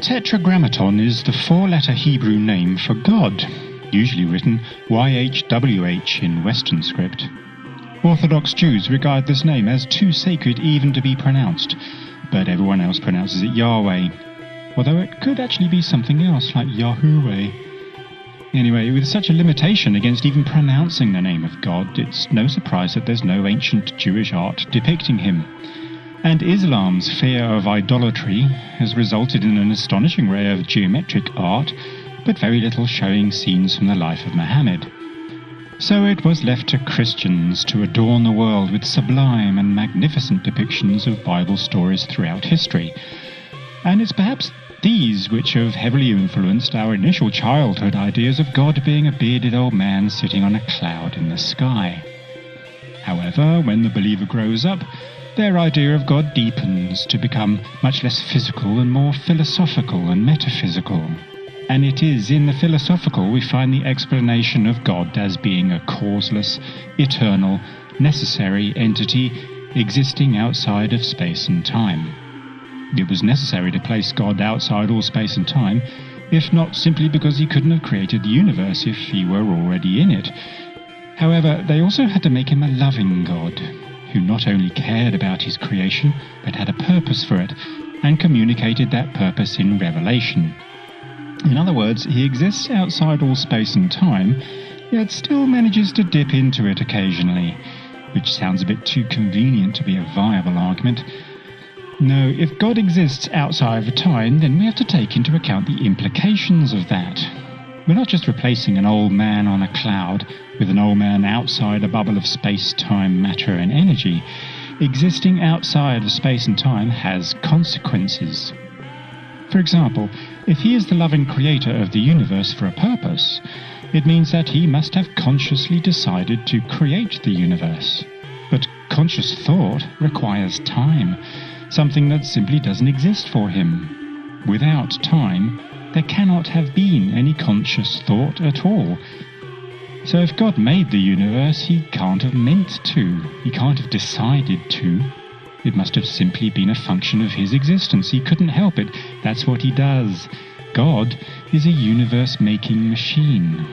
Tetragrammaton is the four-letter Hebrew name for God, usually written YHWH in Western script. Orthodox Jews regard this name as too sacred even to be pronounced, but everyone else pronounces it Yahweh, although it could actually be something else like Yahuwah. Anyway, with such a limitation against even pronouncing the name of God, it's no surprise that there's no ancient Jewish art depicting him. And Islam's fear of idolatry has resulted in an astonishing array of geometric art, but very little showing scenes from the life of Muhammad. So it was left to Christians to adorn the world with sublime and magnificent depictions of Bible stories throughout history. And it's perhaps these which have heavily influenced our initial childhood ideas of God being a bearded old man sitting on a cloud in the sky. However, when the believer grows up, their idea of God deepens to become much less physical and more philosophical and metaphysical. And it is in the philosophical we find the explanation of God as being a causeless, eternal, necessary entity existing outside of space and time. It was necessary to place God outside all space and time, if not simply because he couldn't have created the universe if he were already in it. However, they also had to make him a loving God, who not only cared about his creation, but had a purpose for it, and communicated that purpose in revelation. In other words, he exists outside all space and time, yet still manages to dip into it occasionally, which sounds a bit too convenient to be a viable argument. No, if God exists outside of time, then we have to take into account the implications of that. We're not just replacing an old man on a cloud with an old man outside a bubble of space, time, matter and energy. Existing outside of space and time has consequences. For example, if he is the loving creator of the universe for a purpose, it means that he must have consciously decided to create the universe. But conscious thought requires time, something that simply doesn't exist for him. Without time, there cannot have been any conscious thought at all. So if God made the universe, he can't have meant to. He can't have decided to. It must have simply been a function of his existence. He couldn't help it. That's what he does. God is a universe-making machine.